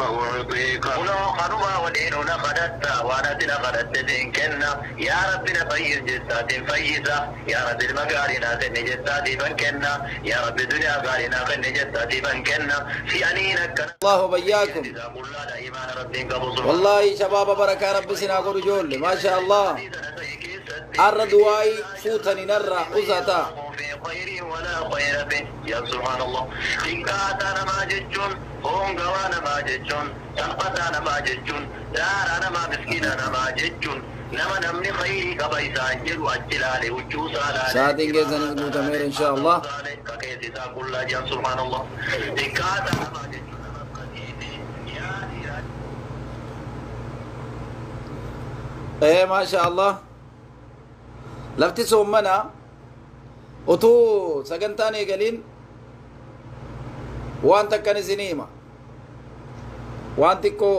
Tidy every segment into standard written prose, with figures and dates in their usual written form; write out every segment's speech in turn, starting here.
فأعطيك ولو خنوا وديننا خدت وانا تنقدت كنا يا رب نفيز جسات فيزا يا رب المقارنة خن جسات فنكنا يا رب الدنيا قارنة خن جسات فنكنا في أنينك الله وبياكم والله شباب بركة رب سنا جول ما شاء الله الردواي فوتني نرى أزتا في خير ولا خير به يا سبحان الله إن كاتنا ما ججون هم قوانا ما ججون سنقتنا ما ججون دارنا ما مسكيننا ما ججون نما نمني خيري كبيسا انجل واجلالي وجوسا لالي سادين جيزا نزمو تمير إن شاء الله كيسي ساقول الله يا سبحان الله إن كاتنا ما ججون ايه ما شاء الله لفتي سومنا وتو سجنتاني قالين وانت كان سينما وانت كو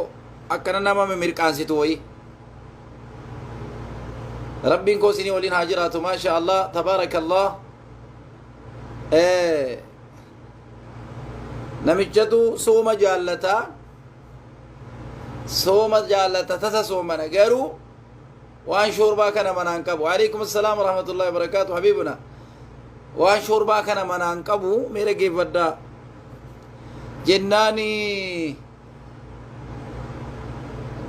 اكنا ما ميركان سيتوي ربي كو سيني ولين هاجرات ما شاء الله تبارك الله ايه نمجتو سوما جالتا سوما جالتا تسا سوما نغيرو وان شوربا كان منانقبو عليكم السلام ورحمة الله وبركاته حبيبنا وان شوربا كان منانقبو میرے گیفدا جناني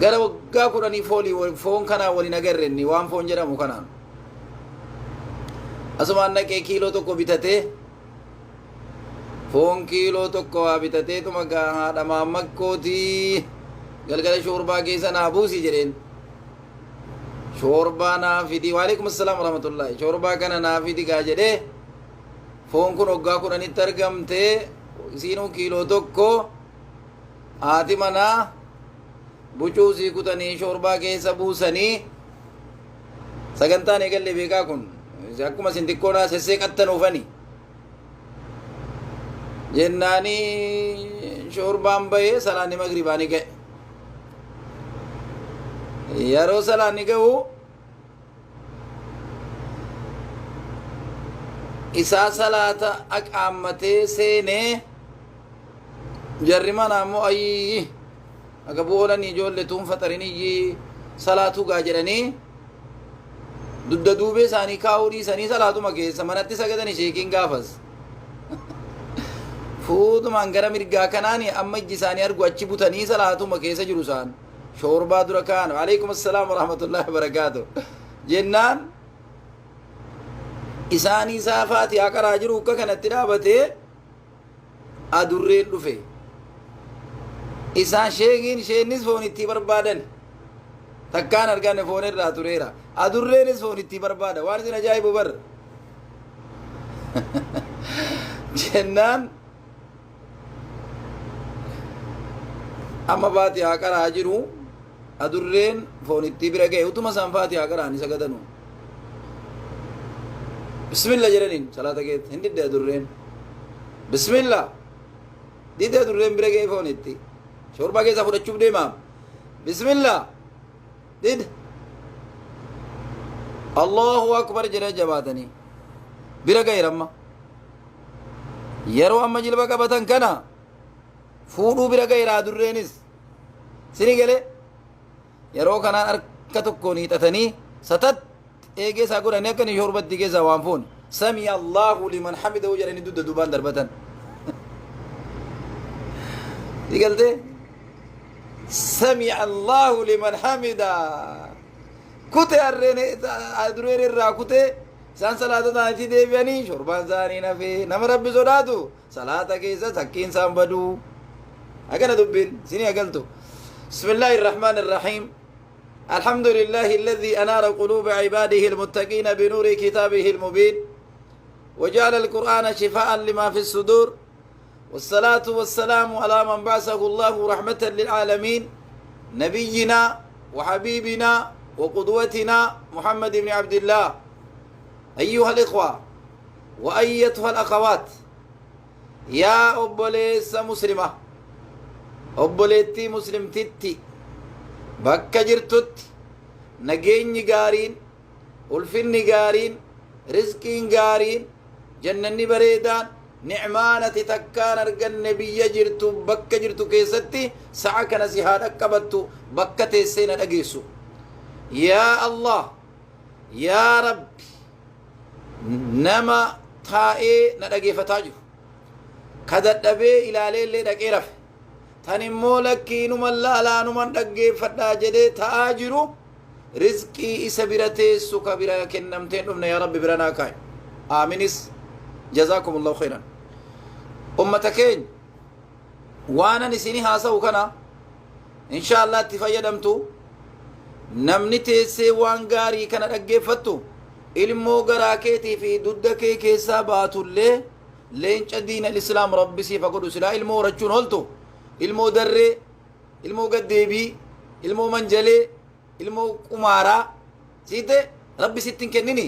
gara waggaa kudhanii foon kanaa waliin agarrenni waan foon jedhamu kanaan asumaan naqee kiiloo tokko bitatee foon kiiloo tokko waa bitatee tuma haadha maammakkootii galgala shoorbaa keessa naa buusi jedheen shoorbaa naa fidi waalaikum assalaam warahmatullahi shoorbaa kana naa fidi gaa jedhee foon kun waggaa kudhanitti argamtee isiinuu kiiloo tokko haati manaa bucuusii kutanii shoorbaa keessa buusanii sagantaan eegalle beekaa kun akkuma isin xiqqoonaa sesseeqattanuufani jennaanii shoorbaan bahee salaanni magribaani ga'e yeroo salaanni ga'u isaa salaata aqaammatee seenee jarri manaa ammoo ayyi aga boolanii ijoollee tuun faxariniyyi salaatuu gaa jedhanii dudda duubee isaanii kaa'uu dhiisanii salaatuma keessa manatti sagadanii sheekiin gaafas fuutumaan gara mirgaa kanaani amma ijji isaanii argu achi butanii salaatuma keessa jiru isaan shoorbaa dura kaan waalaikum assalaam warahmatullahi wabarakaatu jennaan isaanii saafaati haqaraa jiru akka kanatti dhaabatee adurreen dhufe isaan sheekiin isheenis foon itti barbaadan takkaan arganne foon irraa tureera adurreenis foon itti barbaada waan isin ajaa'ibu bar jennaan amma faatihaa qaraa jiru adurreen foon itti bira ga'e utuma isaan faatihaa qaraani sagadanu bismillah jedhaniin salaata keetti hin didde adurreen bismillah didde adurreen bira ga'e foon itti shoorbaa keessa fudhachuuf deemaa bismillah did allahu akbar jedhee jabaatanii bira ga'eeramma yeroo amma jilba qabatan kana fuudhuu bira ga'eera adurreenis sini gale yeroo kanaan harka tokkoon hiixatanii satat eegee isaa godhanii akka inni shoorbatti keessaa waan foon sami'a allahu liman hamidahu jedhanii dudda duubaan darbatan digaltee سمع الله لمن حمده كتي أرين أدرين الرا كتي سان صلاة تانتي ديبياني شربان زاني نفي نم ربي زوداتو صلاة كيسا سكين سان بدو أكنا دبين سيني أقلتو بسم الله الرحمن الرحيم الحمد لله الذي أنار قلوب عباده المتقين بنور كتابه المبين وجعل القرآن شفاء لما في الصدور والصلاة والسلام على من بعثه الله رحمة للعالمين نبينا وحبيبنا وقدوتنا محمد بن عبد الله أيها الإخوة وأيتها الأخوات يا أبوليس مسلمة أبوليتي مسلم تتي بكا جرتت نجين غارين ألفين غارين رزقين غارين جنني بريدان نعمانة تكان أرجن نبي جرتو بك جرتو كيستي سعك نسيها أكبتو بك تيسين أجيسو يا الله يا رب نما تائي ندقي فتاجو كذا دبي إلى ليل دقي رف تنمو لكي نملا لا نمن دقي فتاجدي تاجرو رزقي إسبرتي سوكا برا كنمتين نمنا يا رب برنا كاي آمينس جزاكم الله خيرا أمتكين وانا نسيني هاسا وكنا إن شاء الله تفيدمتو نمني تيسي وانغاري كان دقي فتو ilmoo garaa keetii fi dudda kee keessaa baatullee leenca diina islaam rabbi siif godhu silaa ilmoo horachuun oltu ilmoo darree ilmoo gaddeebii ilmoo manjalee ilmoo qumaaraa siite rabbi sittin kennini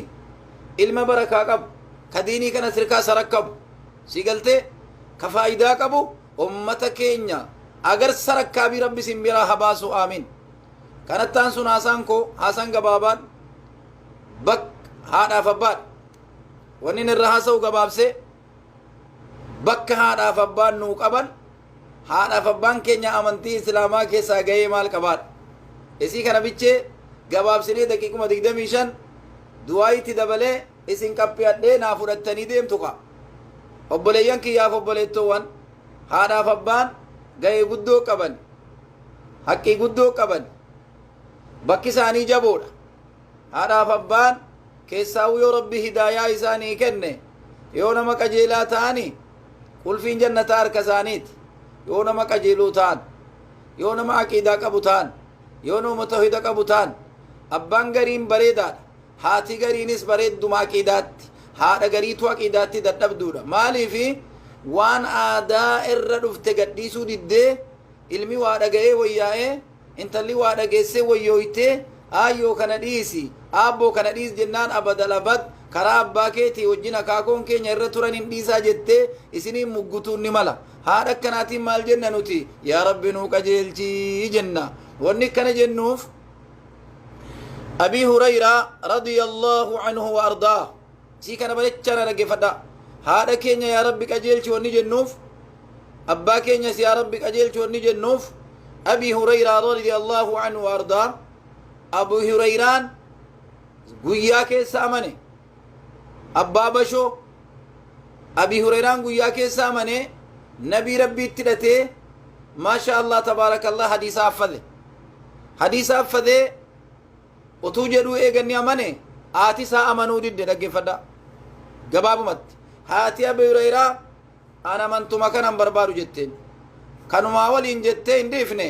ilma barakaa qabu ka diinii kana sirkaa sarakkabu si galtee ka faayidaa qabu ummata keenya agar sarakkaabii rabbi sin biraa habaasu aamin kanattaan sun haasaan koo haasaan gabaabaan bak haadhaaf abbaan wanni irra haasa'u gabaabse bakka haadhaaf abbaan nuu qaban haadhaaf abbaan keenya amantii islaamaa keessaa gahee maal qabaadha isii kana bichee gabaabsinee daqiiquma 25 du'aayitti dabalee isin qaphiyadhee naa fudhattanii deemtu qa obboleeyyan kiyyaaf obboleettoowwan haadhaaf abbaan gahee guddoo qaban haqqii guddoo qaban bakki isaanii jaboodha haadhaaf abbaan keessaa yoo rabbi hidaayaa isaanii kenne yoo nama qajeelaa ta'ani qulfiin jannataa harka isaaniiti yoo nama qajeeluu ta'an yoo nama aqiidaa qabu ta'an yoo nama tawhiida qabu ta'an abbaan gariin bareedaadha haati gariinis bareedduma aqiidaatti haadha gariitu aqiidaatti dadhabduudha maaliifi waan aadaa irra dhufte gadhiisuu diddee ilmi waa dhaga'ee wayyaa'ee intalli waa dhageessee wayyooytee ayyoo kana dhiisi abboo kana dhiis jennaan abadalabad karaa abbaa keetii wajjin akaakoon keenya irra turan hin dhiisaa jettee isiniin muggutuun ni mala haadha akkanaatiin maal jenna nuti yaa rabbi nuu qajeelchii jenna wanni akkana jennuuf abii hurayraa radiyallaahu anhu wa ardaa sii kana balechana dhaggeeffadha haadha keenya yaa rabbi qajeelchi wanni jennuuf abbaa keenyas yaa rabbi qajeelchi wanni jennuuf abii hurayraa radiyallaahu anhu wa ardaa abu hurayraan guyyaa keessa amane abbaa bashoo abi hurayraan guyyaa keessa amane nabii rabbiitti hidhatee maasha allah tabaarakallah hadiisa affadee utuu jedhuu eeganni amane haati isaa amanuu didde dhaggeeffadha gabaabumatti haati abi hurayraa an amantuma kanan barbaadu jetteen kanumaa waliin jettee hin dhiifne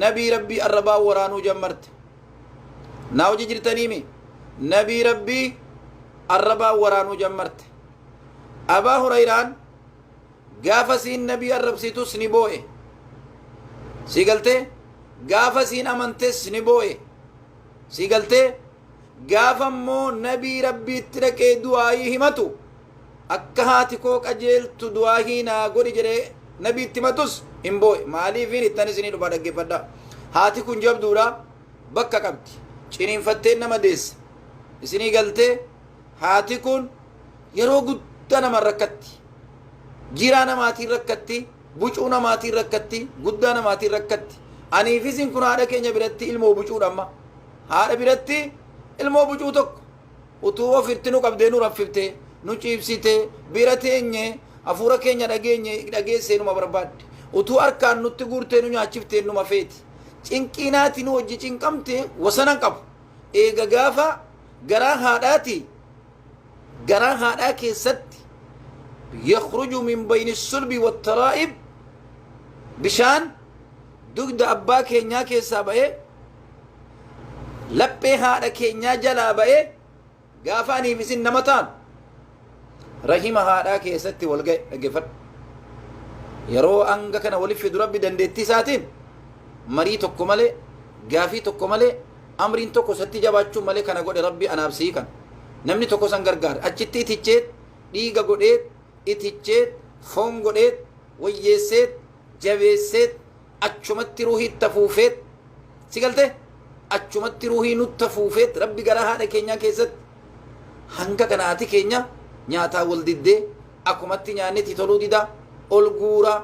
nabii rabbii arrabaa waraanuu jammarte naa hojii jirtaniimi nabii rabbii arrabaa waraanuu jammarte abaa hurayraan gaafa siin nabii arrabsitus ni boo'e sii galtee gaafa siin amantes ni boo'e sii galtee gaafa immoo nabii rabbiitti dhaqee du'aayii himatu akka haati koo qajeeltu du'aayii naa godhi jedhee nabiitti himatus hin boo'e maaliifiin ittan isinii dhufa dhaggeeffadha haati kun jabduudha bakka qabdi ciniinfatteen nama deessa isinii galtee haati kun yeroo guddaa nama rakkatti jiraa namaatiin rakkatti bucuu namaatiin rakkatti guddaa namaatiin rakkatti aniifisin kun haadha keenya biratti ilmoo bucuudhamma haadha biratti ilmoo bucuu tokko utuu ofirti nu qabdee nu raffifte nu ciibsite bira teenye hafuura keenya dhageessee numa barbaadde utuu harkaan nutti guurtee nu nyaachiftee numa feeti cinqiinaati nu hojii cinqamte wasanan qabu eega gaafa garaa haadhaa keessatti yakhruju min bayni sulbi wattaraa'ib bishaan dugda abbaa keenyaa keessaa ba'ee laphee haadha keenyaa jalaa ba'ee gaafa aniif isin nama taanu rahima haadhaa keessatti wal ga'e dhaggeeffadha yeroo anga kana waliif fidu rabbi dandeettii isaatiin marii tokko malee gaafii tokko malee amriin tokko satti jabaachuu malee kana godhe rabbi anaaf sii kan namni tokko san gargaare achitti iticheet dhiiga godheet iticheet foon godheet wayyeesseet jabeesseet achumatti ruuhii tafuufeet si galte achumatti ruuhii nutti tafuufeet rabbi gara haadha keenyaa keessatti hanga kanaati keenya nyaataa wal diddee akumatti nyaanniti toluu dida ol guura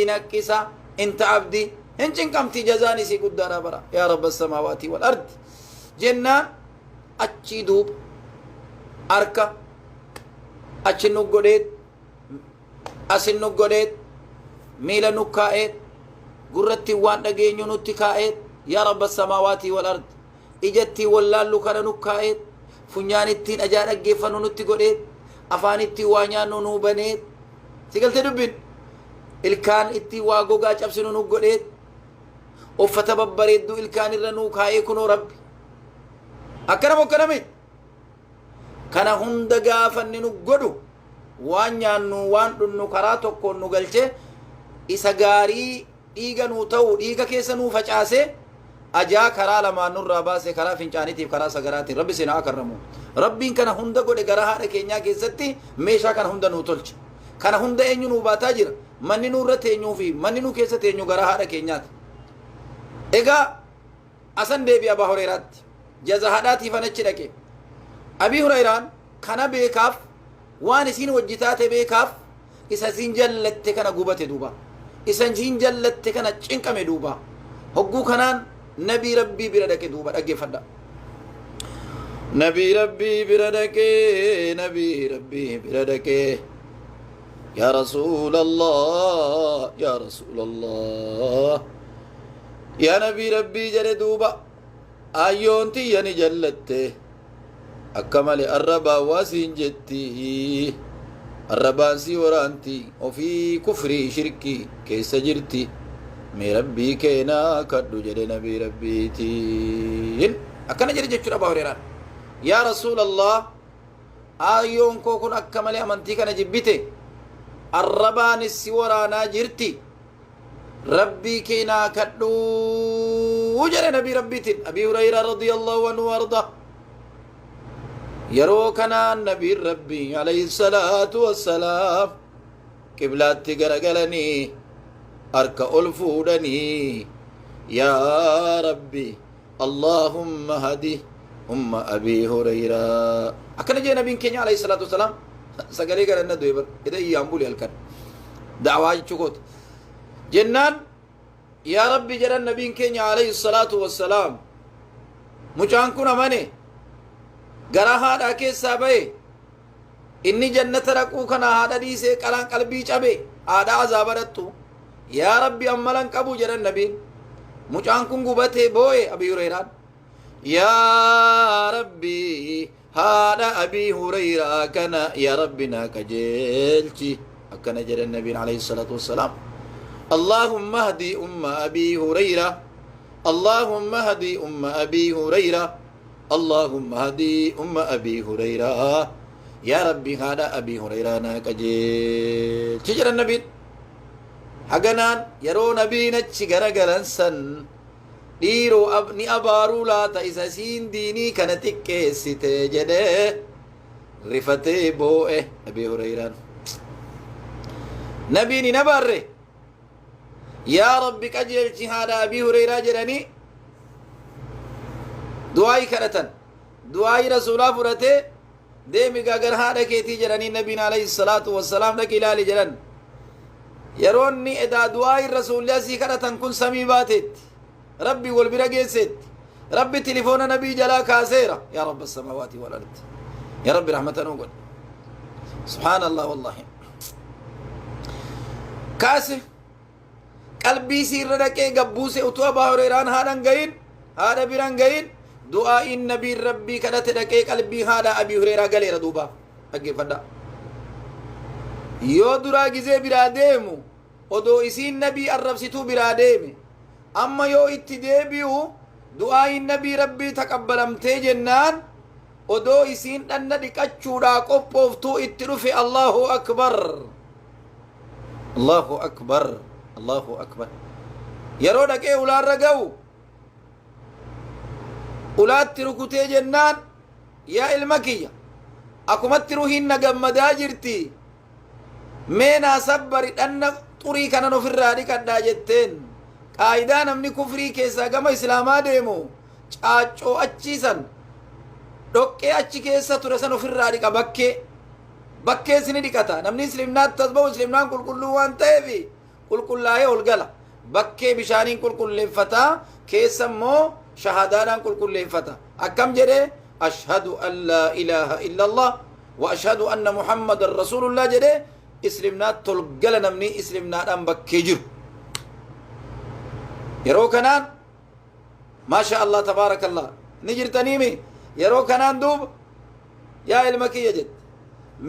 inaqqisa inta abdi hin cinqamti jazaan isii guddaadha bara yaa rabba samaawaati wal ardi jennaan achii duuba harka achi nu godheet asin nu godheet miila nu kaa'eet gurratti waan dhageenyu nutti kaa'eet yaa rabba samaawaati wal ardi ijatti wallaallu kana nu kaa'eet funyaanittiin ajaa dhaggeeffannu nutti godheet afaanittiin waa nyaannu nu baneet si galte dubbin ilkaan itti waa gogaa cabsinu nu godheet uffata babbareedduu ilkaan irra nu kaa'ee kunoo rabbi akkana mokkanami kana hunda gaafanni nu godhu waan nyaannu waan dhunnu karaa tokkoon nu galche isa gaarii dhiiga nu ta'u dhiiga keessa nu facaase ajaa karaa lamaan nurraa baase karaa fincaanitiif karaa sagaraatiin rabbi sinaa akarramu rabbiin kana hunda godhe gara haadha keenyaa keessatti meeshaa kana hunda nu tolche kana hunda eenyu nu baataa jira manni nu irra teenyuu fi manni nu keessa teenyu gara haadha keenyaati egaa asan deebi abaa hureeraatti jaza haadhaatiif anachi dhaqe abii hureeraan kana beekaaf waan isin wajjitaate beekaaf isa isin jallatte kana gubate duuba isa isin jallatte kana cinqame duuba hogguu kanaan nabii rabbii bira dhaqe duuba dhaggeeffadha nabii rabbii bira dhaqe nabii rabbii bira dhaqe yaa rasuulallah yaa rasuulallah yaa nabii rabbii jedhe duuba ayyoon tiyyani jallatte akka malee arrabaa waasiin jetti arrabaan sii waraanti ofii kufrii shirkii keessa jirti mee rabbii keenaa kadhu jedhe nabii rabbiitiin akkana jedhe jechuudha abaa hureeraan yaa rasuulallah ayyoon koo kun akka malee amantii kana jibbite arrabaan si waraanaa jirti rabbii keenaa kadhu jedhe nabii rabbiitiin abii hureyraa radiyallahu anhu arda yeroo kanaan nabiin rabbii alayhi salaatu wassalaam qiblaatti garagalanii harka ol fuudhanii yaa rabbi allahumma hadi umma abii hureyraa akkana jee nabiin keenya alayhi salaatu wassalaam sagalee garanna du'e bar ida iyyaan buli halkan da'waa jechuu kooti jennaan yaa rabbi jedhan nabiin keenya alayhi salaatu wassalaam mucaan kun amane gara haadhaa keessaa bahe inni jannata dhaquu kana haadha dhiisee qalaan qalbii cabe haadha azaabadattu yaa rabbi ammalan qabu jedhan nabiin mucaan kun gubatee boo'e abii hureyraan yaa rabbi haadha abii hureyraa kana yaa rabbi naa qajeelchi akkana jedhan nabiin alayhi salaatu wassalaam allahumma hdi umma abii hureyra allahumma hdi umma abii hureyra اللهم هدي أبي هريرة يا ربي هذا أبي هريرة ناكجي تجرى النبي حقنان يرو نبينا تشجرى جلنسن ديرو أبني أبارو لا تيسسين ديني كانتك ستجده رفتي بوئه أبي هريرة نبيني نبره يا ربي كجل هذا أبي هريرة جراني دعائي كرتن دعائي رسولا فرته ديمي غاگر هادا كيتي جراني نبي عليه الصلاة والسلام لك إلالي جران يروني إدا دعائي رسول الله سي كرتن كن سمي باتت ربي والبرقين ست ربي تليفون نبي جلا كاسيرا يا رب السماوات والأرض يا ربي رحمة نقول سبحان الله والله كاسي قلبي سير ركي قبوسي أتوى باوريران هادا نقين هذا بيران قين دعاء النبي ربي كانت لكي قلبي هذا أبي هريرة قال ردوبا أجي فدا يو درا جزء براديمو ودو إسين نبي الرب ستو براديمي أما يو اتدابيو دعاء النبي ربي تقبلم تجنان ودو إسين أن دكتشورا قبوفتو اترفي الله أكبر الله أكبر الله أكبر يرو دكي أولا رقو ulaatti rukutee jennaan yaa ilma kiyya akumatti ruhiin na gammadaa jirti meenaa sabbari dhanna xurii kanan ofirraa dhiqadhaa jetteen qaayidaa namni kufrii keessaa gama islaamaa deemu caaccoo achiisan dhoqqee achi keessa ture san ofirraa dhiqa bakkee bakkee sini dhiqata namni islimnaatti tasba'u islimnaan qulqulluu waan ta'eef qulqullaa'ee ol gala bakkee bishaaniin qulqulleeffataa keessa immoo shahadaadhaan qulqulleeffata akkam jedhe ashhadu an laa ilaaha illa allah wa ashhadu anna muhammadan rasuulullah jedhe islimnaatti ol gala namni islimnaadhaan bakkee jiru yeroo kanaan maasha allah tabaarakallah ni jirtaniimi yeroo kanaan duuba yaa ilma kiyya jette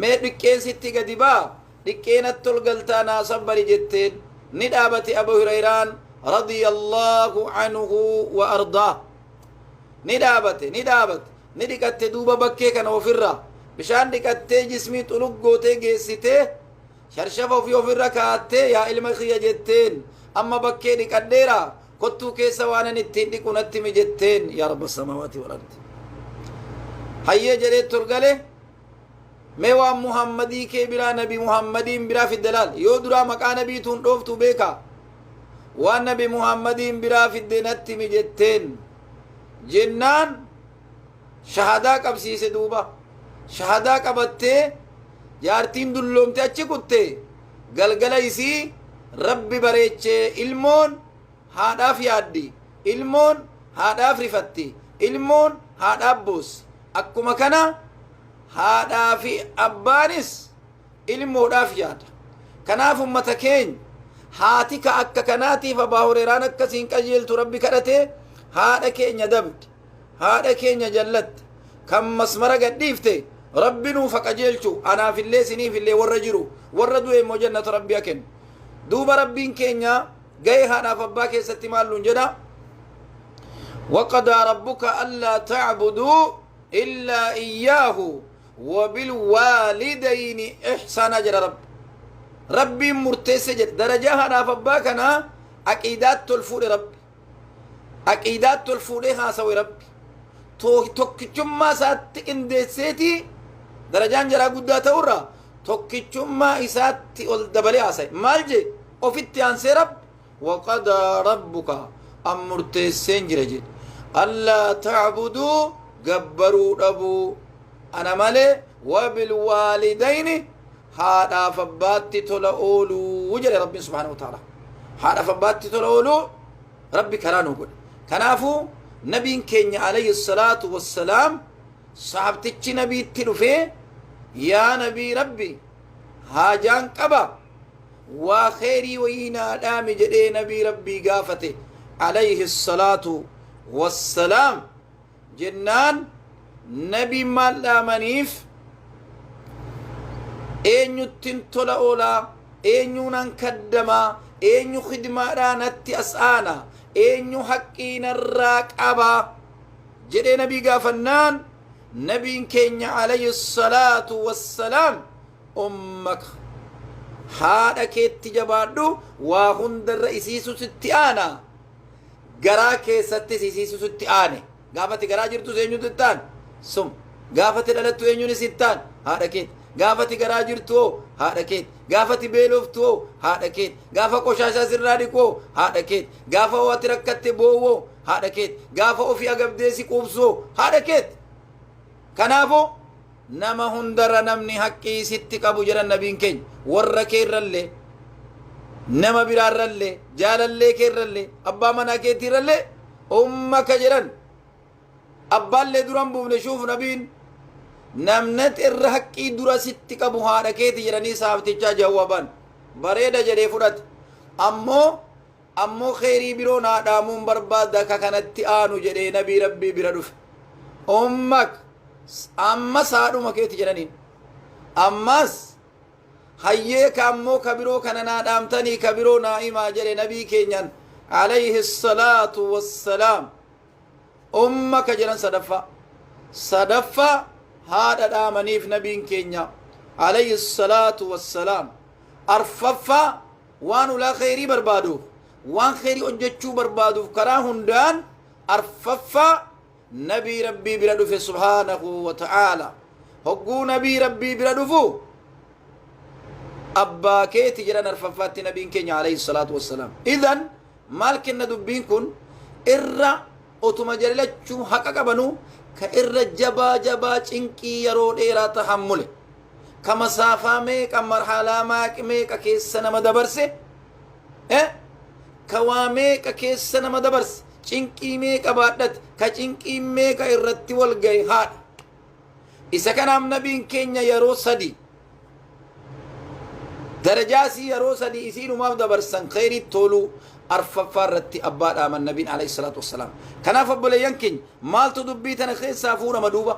mee dhiqqeensitti gadi baa dhiqqeenatti ol galtaa naa sabbari jetteen ni dhaabate abu hurayraan radiyallahu anhu wa ardaa ni dhaabate ni dhiqatte duuba bakkee kana ofirraa bishaan dhiqattee jismii xulug gootee geessitee sharshafa ofii ofirra kaattee yaa ilma kiyya jetteen amma bakkee dhiqadheera kottuu keessa waanan ittiin dhiqu natti mi jetteen yaa rabba samaawaati wal ardi hayyee jedhee tolgale mee waan muhammadii kee biraa nabi muhammadiin biraa fidde laal yoo duraa maqaa nabiituun dhooftu beeka waan nabi muhammadiin biraa fidde natti mi jetteen jennaan shahadaa qabsiise duuba shahadaa qabattee jaartiin dulloomte achi kutte galgala isii rabbi bareechee ilmoon haadhaaf yaaddi ilmoon haadhaaf rifatti ilmoon haadhaaf boossi akkuma kana haadhaa fi abbaanis ilmoodhaaf yaada kanaaf ummata keenya haati ka akka kanaatiif abaa hureeraan akkasiin qajeeltu rabbi kadhatee haadha keenya dabde haadha keenya jallatte kan masmara gadhiifte rabbi nuufa qajeelchu anaafillee siniifillee warra jiru warra du'e immoo jannata rabbi kennu duuba rabbiin keenya ga'ee haadhaaf abbaa keessatti maalluun jedha وقضى ربك ألا تعبدوا إلا إياه وبالوالدين إحسانا جرى ربي مرتسى جد درجها نافباكنا عقيدات تلفود ربي عقيدات تلفود ها سوي ربي توكيتشما سات اندسيتي درجان جرى قدات ورا توكيتشما إسات الدبلي عسي مالجي وفيت أنسي رب وقضى ربك أم مرتسى جرى ألا تعبدوا جبروا أبو أنا مالي وبالوالدين هذا فباتي تلأولو وجل ربي سبحانه وتعالى هذا فباتي تلأولو ربي كرانو قل كنافو نبي كينيا عليه الصلاة والسلام صحبتك نبي تلفي يا نبي ربي هاجان كبا وخيري وينا دامي جدي نبي ربي قافته عليه الصلاة والسلام جنان نبي مالا منيف اينيو تنتولا اولا اينيو ننكدما اينيو خدمة رانتي اسانا اينيو حقين الراقبا جدي نبي غافنان نبي كينيا عليه الصلاة والسلام امك هذا كيت جبادو وهند الرئيسيسو ستيانا غرا كيست سيسيسو ستياني غافتي غرا جرتو سينيو تتان سم غافتي دلتو اينيو نسيتان هذا كيت غافتي غرا جرتو هذا كيت غافتي بيلوفتو هذا كيت غافا قوشاشا سراديكو هذا كيت غافا واتركتي بوو هذا كيت غافا اوفي اغبديسي قوبسو هذا كيت كنافو نما هندر نمني حقي ستي قبو جرى النبيين كين وركيرلي نما برارلي جاللي كيرلي ابا منا كيتيرلي امك جرن ابا اللي دران بو نشوف نبين نمنت الرحقي درا ستي قبو هذا كيتي جرني صاحبتي جوابان بريده جري فرات امو خيري برونا دامون بربادا ككنتي انو جري نبي ربي بردف امك أما سادو مكيتي جرانين أماس هيك أمو كبيرو كاننا دامتني كبيرو نائما جري نبي كينيان عليه الصلاة والسلام أمك جران صدفة هذا دامنيف نبي كينيا عليه الصلاة والسلام أرففا وانو لا خيري بربادو وان خيري أججو بربادو كراهندان أرففا نبي ربي بردف سبحانه وتعالى هقو نبي ربي بردفو أبا كيتي جران الففات نبي كينيا عليه الصلاة والسلام إذن مالك ندبين كن إرّا أتما جللتشو حقا بنو كإرّا جبا چنكي يرو ديرا تحمله كمسافة ميكا مرحلة ميكا كيسنا مدبرسي كواميكا كيسنا مدبرس چنكي ميكا بادت كچنكي ميكا الرتي والغي هاد إسا كان عم نبين كينيا يرو سدي درجاسي يرو سدي إسينو ما دبرسن خيري تولو أرففا رتي أباد آمن نبي عليه الصلاة والسلام كان فبولي ينكين مال تدبيتنا خير سافورة مدوبة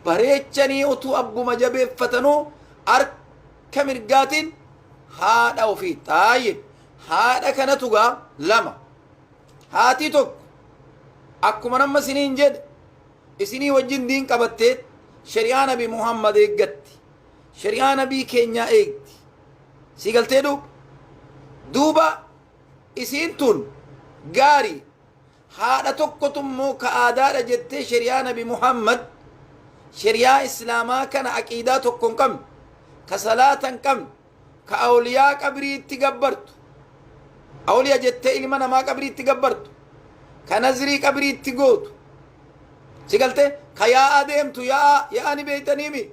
بريتشني أتو أبو مجابي فتنو أرك مرقاتين هذا وفي طيب هذا كانتوغا لما هاتي توك أكو منما سنين جد إسني وجن دين قبتت شريعة نبي محمد إيقت شريعة نبي كينيا إيقت سيقلتي دوبا إسين تون غاري هذا توكتم مو كآدار جدت شريعة نبي محمد شريعة إسلاما كان عقيداتكم كم كصلاة كم كأولياء قبري تقبرت أولياء جدت إلمنا ما قبري تقبرت كنزري قبري تقوت سيقلتي كيا آدمتو يا أني بيتنيمي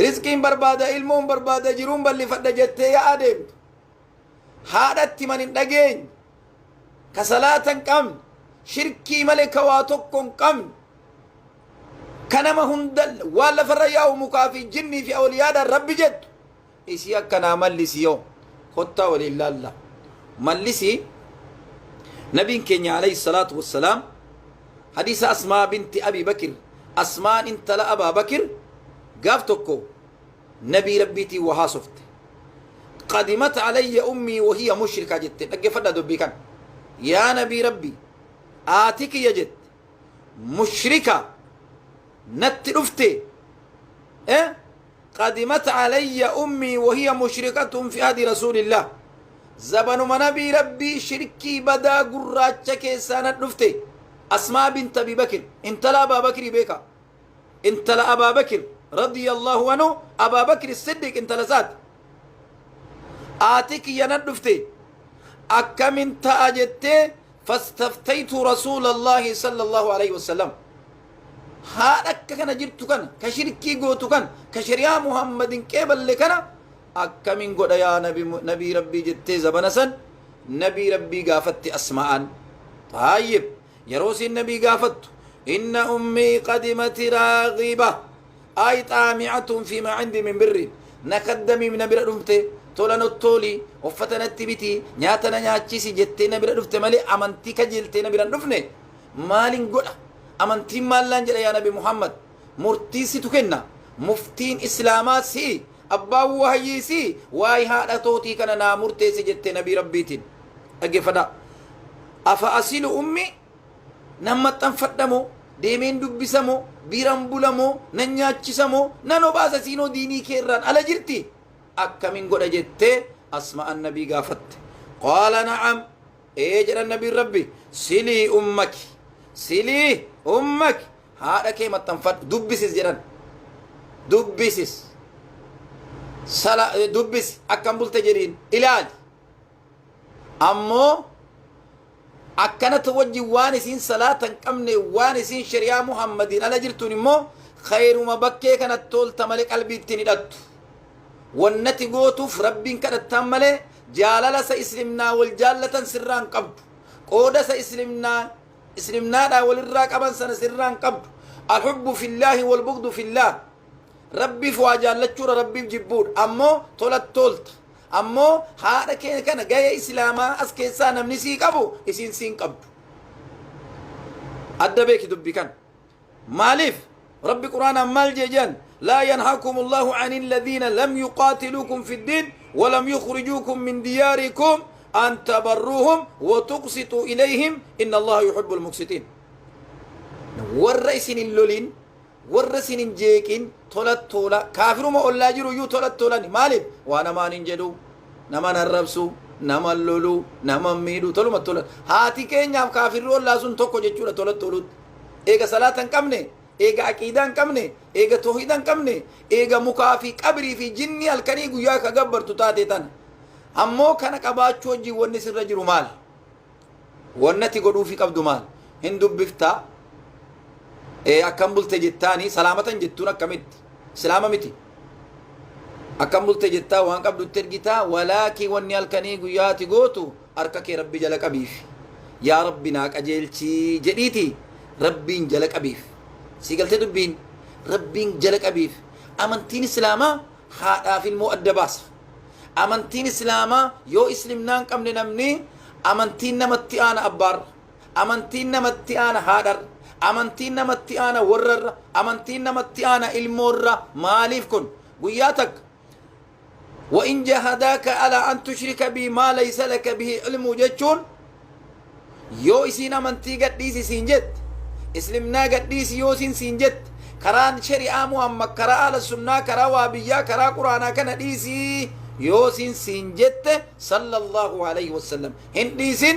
رزقين بربادة علمون بربادة جرون باللي فد جدت يا آدمتو هذا التمن الدقين كصلاة كم شركي ملك واتكم كم كنما هندل ولا فريا ومكافي جني في أولياء الرب جد إسيا كنا ملسي يوم خطة ولله الله ملسي نبي كينيا عليه الصلاة والسلام حديث أسماء بنت أبي بكر أسماء انت لا أبا بكر قافتكو نبي ربيتي وهاسفت قدمت علي أمي وهي مشركة جت أجفنا دبي كان يا نبي ربي آتيك يجد مشركة نتلفتي قدمت علي أمي وهي مشركة في هدي رسول الله زبن من نبي ربي شركي بدا قراتك سانت نفتي أسماء بنت أبي بكر انت لا أبا بكر بيكا انت لا أبا بكر رضي الله عنه أبا بكر الصديق انت لسات آتك يندفتي أكم انت أجدت فاستفتيت رسول الله صلى الله عليه وسلم هذا كان جرت كان كشركي قوت كان كشريعة محمد كيبل لكنا أكم قد يا نبي ربي جدت زبنسا نبي ربي قافت أسماء طيب يروسي النبي قافت إن أمي قدمت راغبة أي طامعة فيما عندي من بر نقدمي من نبي رفته تولن التولي وفتنا التبتي نياتنا نياتشيسي جتي نبي رفته مالي أمنتي كجلتي نبي رفته مالين قد أمنتي مالان جل يا نبي محمد مرتيسي تكنا مفتين إسلاما سي أبا وهي سي واي هذا توتي كان نامرتيسي جتي نبي ربيتين أجي فدا أفأصل أمي نمت تنفدمو deemeen dubbisamoo biran bulamoo nan nyaachisamoo nan obaasa siinoo diinii keerraan ala jirti akkamin godha jettee asma'an nabii gaafatte qaala na'am jedhan nabiin rabbi silii ummaki haadha kee maxxanfadhu dubbisis jedhan dubbisis dubbisi akkam bulte jedhiin ilaali ammoo أكنت وجه وانسين صلاة كمنة وانسين شريعة محمدين على جرتون مو خير ما بكي كانت تول تملك قلبي تندت والنتي قوتو في ربين كانت تملي جالالة سإسلمنا والجالة سران قبض قودة إسلمنا دا والراقبا سران قبض الحب في الله والبغض في الله ربي فواجال لچور ربي جبور أمو تولت أمو هذا كان جاي إسلاما أسكيسان نمنسي كابو إسين سين كاب أدبك دبي كان مالف ربي قرآن مال جيجان لا ينهاكم الله عن الذين لم يقاتلوكم في الدين ولم يخرجوكم من دياركم أن تبروهم وتقسطوا إليهم إن الله يحب المقسطين والرئيسين اللولين والرئيسين جيكين تولا كافر ما أولا جرو يو تولا مالب وانا ما ننجدو نما نربسو نما اللولو نما ميدو تولا هاتي كينيا كافر الله سن توكو جيچولا تولا ايغا صلاة كمني ايغا عقيدان كمني ايغا توحيدان كمني ايغا مكافي قبري في جني الكني غيا كغبر تاتي تن امو كان قباچو جي ون سر رجرو مال ونتي غدو في قبدو مال هندو بفتا اكمبل تجتاني سلامتن جتونا كمت سلامه متي أكم بلت جتا وان قبل الترجتا ولكن وني الكني قياتي قوتو أركك ربي جلك أبيف يا ربي ناك أجيلتي جديتي ربي جلك أبيف سيقلت دبين ربي جلك أبيف أمنتين إسلاما هذا في المؤدباس أمنتين إسلاما يو إسلمنا كم نمني أمنتين نمتي أنا أبار أمنتين نمتي أنا هادر أمنتين نمتي أنا ورر أمنتين نمتي أنا المور ماليف كن قياتك وإن جهداك على أن تشرك بي ما ليس لك به علم جتشون يو إسينا منتي قد ديسي سينجت إسلمنا قد ديسي يو سينجت كران شريعة محمد كرا على السنة كرا وابيا كرا قرآن كان ديسي يو سينجت صلى الله عليه وسلم هن ديسين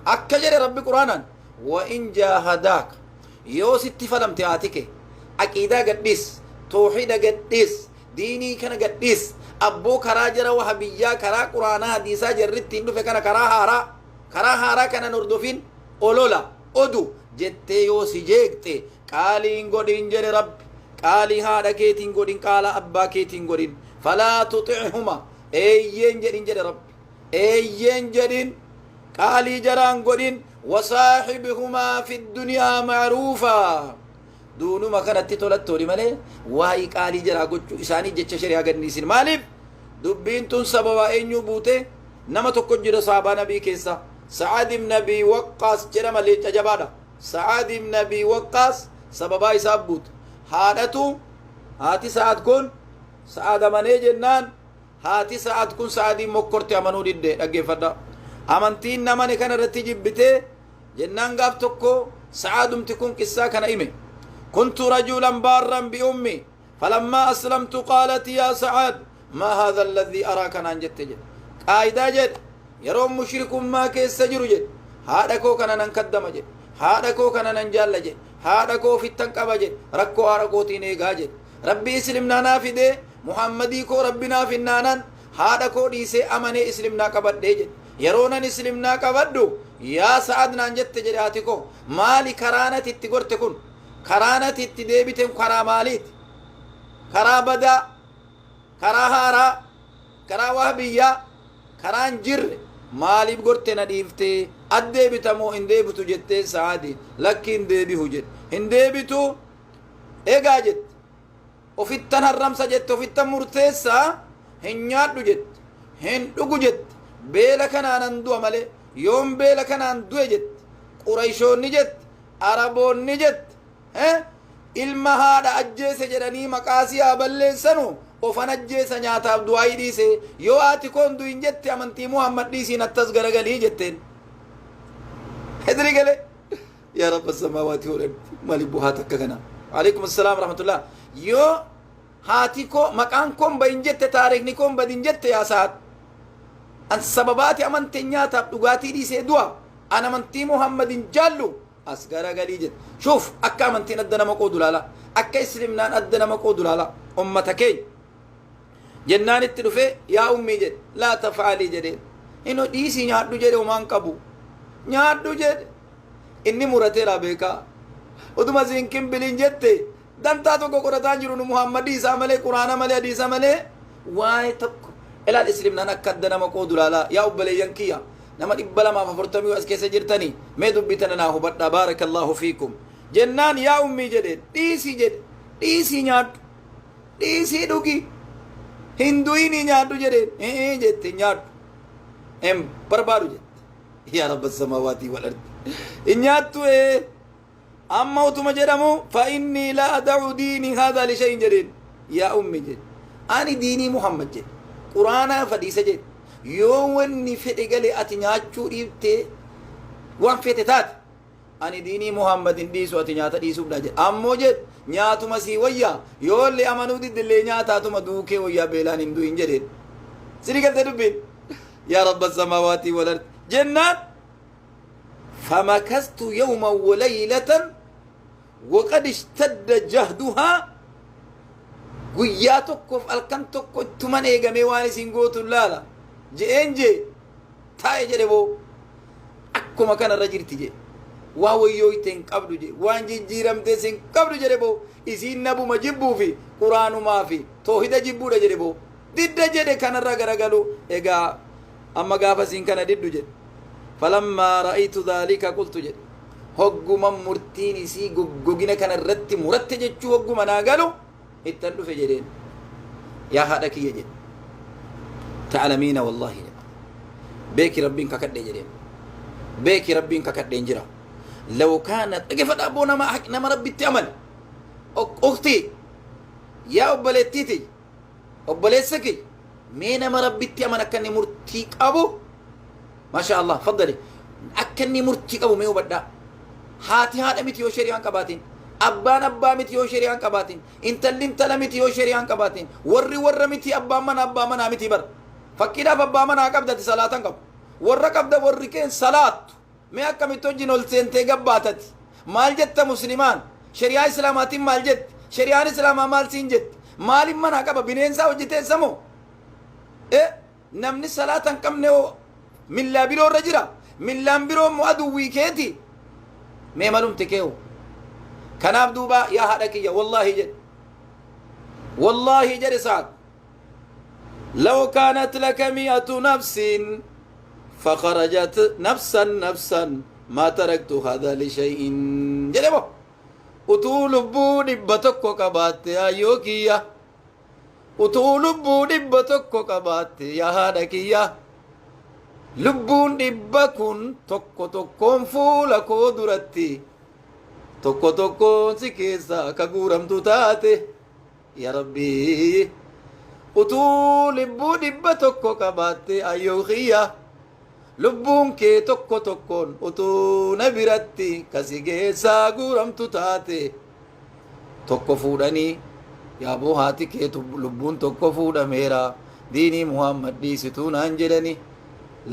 أكجر ربي قرآنا وإن جهداك يو ستي فلم تياتيك أكيدا قد ديس توحيد قد ديس ديني كان قد ديس أبو كرا جرا وحبيا كرا قرآن حديثا جرت تندو فكنا كرا هارا كان نردفين أولولا أدو جتة يو سجيكتة قالي انقودين جري رب قالي هذا كيتين قودين قال أبا كيتين قودين فلا تطعهما أيين جرين رب أيين جرين قالي جران قودين وصاحبهما في الدنيا معروفا دونو ما كانت تولد تولي مالي واي قالي جرا قوچو إساني جتش شريعة قدنيسين مالب دبين تون سببا إنيو بوته نما تقود جرا صحابة نبي كيسا سعد بن نبي وقاس جرا مالي تجبادا سعد بن نبي وقاس سببا إساب بوت هادتو هاتي سعد كون سعد مني جنان هاتي سعد كون سعدي مكورتي أمانو ديده أجي فدا أمانتين نماني كان رتي جبته جنان غاف تكو سعد متكون كسا كان إيمي كنت رجلا بارا بأمي فلما أسلمت قالت يا سعد ما هذا الذي أراك ننجت جد قايدا جد يروم مشرك ما كيس جرو جد هذا كو كان ننكدم جد هذا كو كان ننجال جد هذا كو في التنقب جد ركو أركو تينيغا جد ربي اسلمنا نافده محمدي كو ربنا في النانان هذا كو ديسي أمني اسلمنا كبد جد يرونا اسلمنا كبدو يا سعد ننجت جد هاتكو مالي كرانة اتقر تكون كرانة اتدابتهم كرا ماليت كرا بدا كرا هارا كرا وهبية كرا جر مالي بقرتنا ديفتي ادابتمو اندابتو جتة سعادي لكن دابه جت اندابتو ايقا جت وفتن الرمسة جت وفتن مرتسة هنيادو جت هندو جت بيلا كان اندو عمالي يوم بيلا كان اندو جت قريشون نجت عربون نجت ilma haadha ajjeese jedhanii maqaasiyaa balleessanu ofan ajjeesa nyaataaf du'aayii dhiise yoo ati koon du'in jette amantii muhammad dhiisiin attas garagalii jetteen hedri gale yaa rabba samaawaati hodhan mali buhaat akka kana alaikum assalaam rahmatullah yoo haati ko maqaan koon bahin jette taariikni koon badin jette yaa saat an sababaati amantii nyaataaf dhugaatii dhiisee du'a an amantii muhammadin jaallu أسجارا قليجت شوف أكا من تين أدنى مقود لالا أكا إسلمنا أدنى مقود لالا أمتكي جنان التلفي يا أمي جد لا تفعلي جدين إنه ديسي نعدو جد ومان كبو نعدو جد إني مرتي رابيكا ودما زينكم بلين جدتي دانتا تو قرطان جرون محمد ديسا ملي قرآن ملي ديسا ملي واي تبكو إلا الإسلمنا أكدنا مقود لالا يا أبلي ينكيا نما إبلا ما ففرتمي وأسكيس جرتني ما دبتنا ناهو بدنا بارك الله فيكم جنان يا أمي جدين ديسي نياد ديسي دوكي هندويني نيادو جدين جدت نياد بربارو جد يا رب السماوات والأرض نيادتو أما وتما جرمو فإني لا أدع ديني هذا لشيء جدين يا أمي جد أنا ديني محمد جد قرآن فديس جد yoo wanni fedhe gale ati nyaachuu dhiibte waan fete taate ani diinii muhammadin dhiisu ati nyaata dhiisuudha jedhe ammoo jedhe nyaatuma sii wayyaa yoollee amanuu diddillee nyaataatuma duukee wayyaa beelaan hin du'in jedheen sini galte dubbiin yaa rabba samaawaati walard jennaan famakastu yawman walaylatan waqad ishtadda jahduhaa guyyaa tokkoof halkan tokko ittuman eegamee waan isin gootu laala جينجي تاي جربو أكو مكان الرجل تيجي واويوي تين قبضو جي وانجي جيرم تسين قبضو جربو إسين نبو مجبو في قرآن ما في توحيد جبو جربو دد جد كان الرجل إجا أما قافسين كان دد جد فلما رأيت ذلك قلت جد هجو من مرتيني سي جوجنا كان الرت مرت جد شو هجو منا قالوا اتلو في جدين يا هذا كي جد تعلمين والله جد. بيك ربين ككد جدين بيك ربين ككد جرا لو كانت كيف أبونا ما حكنا ما ربي تعمل أختي يا أبلتيتي أبلتسكي مين ما ربي تعمل أكني مرتيك أبو ما شاء الله فضلي أكني مرتيك أبو ميو بدأ هاتي هذا متيو شريان كباتين أبان أبا متيو شريان كباتين إنتلين تلا متيو شريان كباتين ور متي أبا من متي بر فكيدا أبا من أكبد صلاة كب ور كبد ور كين صلاة ما أكمل توجين ولسين تجباتت مال جت مسلمان شريعة إسلاماتي مال جت شريعة إسلام مال سينجت مال من أكبر بينسا وجت سمو إيه نمني صلاة كم نو من لا بيرو رجرا من لا بيرو مؤدو ويكيتي ما مالهم تكيو كان دوبا يا هذاك يا والله جد سعد لو كانت لك 100 نفس فخرجت نفسا ما تركت هذا لشيء جربوا أطولبو نبتكو كبات يا يوكيا أطولبو نبتكو كبات يا هادكيا لبون نبكون تكون فولا كودرتي تكون سكيسا كغورم تتاتي يا ربي أطولبو نبتكو كبات يا يوكيا lubbuun kee tokkoon utuu na biratti kasi geessaa guuramtu taate tokko fuudhanii yaaboo haati keetu lubbuun tokko fuudhameera diinii muhammad dhiisituu naan jedhani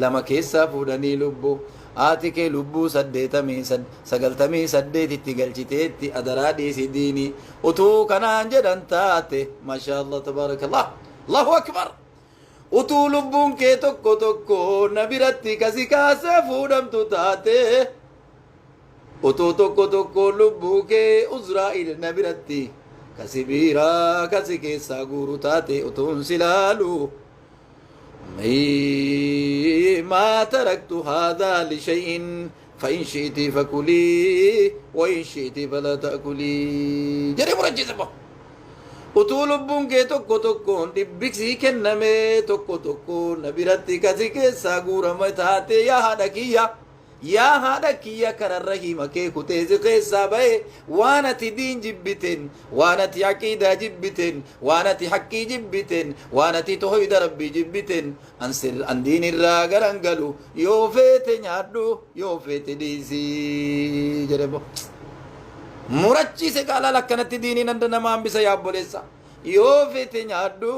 lama keessaa fuudhanii lubbuu haati kee lubbuu 98 itti galchiteetti adaraa dhiisi diinii utuu kanaan jedhan taate maashaallah tabaarakallah allahu akbar utuu lubbuun kee tokko na biratti kasi kaasee fuudhamtu taate utuu tokko lubbuu kee Uzraa'il na biratti kasi biiraa kasi keessaa guuru taate utuun silaalu ما تركت هذا لشيء فإن شئت فكلي وإن شئت فلا تأكلي جري مرجز بو utuu lubbuun kee tokkoon dhibbiksi kenname tokko na biratti kasi keessaa guurama taate yaa haadha kiyya kararra hima kee kuteesi keessaa bahe waan ati diin jibbiten waan ati aqiidaa jibbiten waan ati haqqii jibbiten waan ati tohoyda rabbii jibbiten an diin irraa garan galu yoo feete nyaadhu yoo feete dhiisii jedhe bo murachiise qaalaa lakkanatti diiniin anda nama hambisa yaabboleessa yoo fete nyaadhu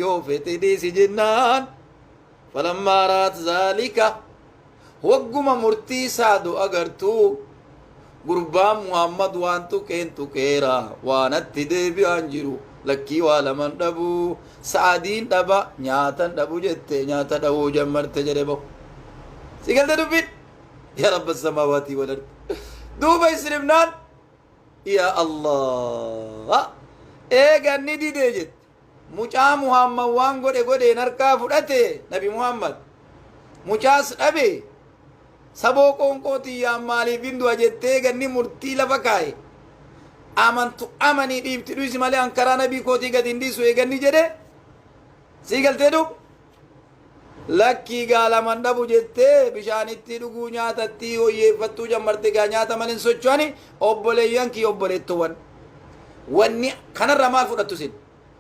yoo fete dhiisi jennaan falammaa raat zaalika wagguma murtii saadu agartuu gurbaan muhammad waan tuqeen tuqeera waanatti deebi'aan jiru lakkii waa laman dhabu saadiin dhaba nyaatan dhabu jette nyaata dhabuu jammarte jedhe bo sigalte dubbin yaa rabba samaawaati wal ard duuba islimnaan يا الله إيجاني دي ديجت مجا محمد وان غودي نركا فدته نبي محمد مجاس أبي سبو كونكوتي يا مالي بندو أجتة غني مرتي لفكاي amantu amani dhiibti dhuisi malee ankaraa nabii kootii gad hin dhiisu eeganni jedhe sii galtee dhug lakkii gaalaman dhabu jettee bishaanitti dhuguu nyaatatti hoyyeeffattuu jammarte gaa nyaata malin socho'ani obboleeyyan kii obboleettuwwan wanni kanarra maal fudhattu sin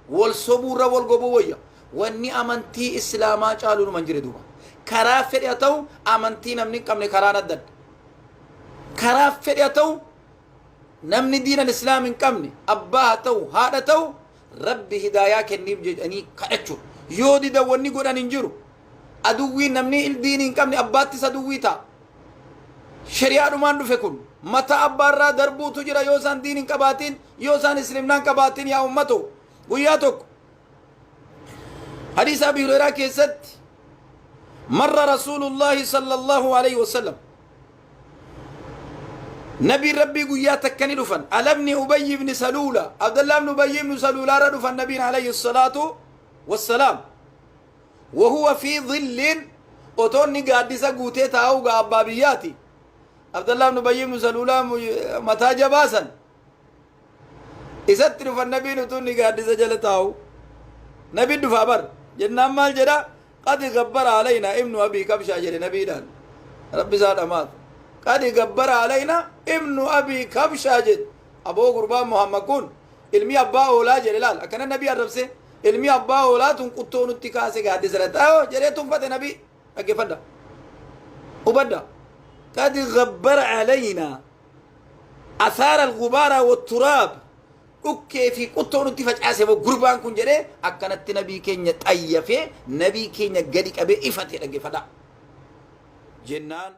wal sobuurra wal gobuu wayya wanni amantii islaamaa caaluu numan jire duuba karaa fedhe haa ta'u amantii namni hin qabne karaan adda adda karaa fedhe haa ta'u namni diinan islaam hin qabne abbaa haa ta'u haadha ta'u rabbi hidaayaa kenniif jedhanii kadhachuun yoo dida wanni godhan hin jiru aduwwii namni diin hin qabne abbaattis aduwwii ta'a shari'aadhumaan dhufe kun mata abbaarraa darbuutu jira yoo isaan diin hin qabaatiin yoo isaan islimnaan qabaatiin yaa ummato guyyaa tokko hadiisa Abii Hurayraa keessatti marra rasuulullaahi sallallahu alaihi wasallam نبي ربي قويا تكني دفن ألم ابن أبي بن سلولة عبد الله بن أبي بن سلولة دفن نبي عليه الصلاة والسلام وهو في ظل أتوني قادسة قوتي تاو قابابياتي عبد الله بن أبي بن سلول متى جباسا إذا ترف النبي نتوني قادسة جلتاو نبي دفابر جنان مال جدا قد غبر علينا ابن أبي كبشة جل نبي دان ربي زاد أمات قد غبر علينا ابن أبي كبشة جل أبو قربان محمد كون علمي أبا أولا جلال أكن النبي الربسي علمي أبا أولا تنقطون اتكاسي قادسة لتاو جلتهم فتح نبي أكفدا وبدا قد غبر علينا أثار الغبار والتراب اوكي في قطون اتفاج عاسب قربان كن جري أكنت نبي كينيا طيفه نبي كينيا قديك أبي إفتي لقي فدا جنان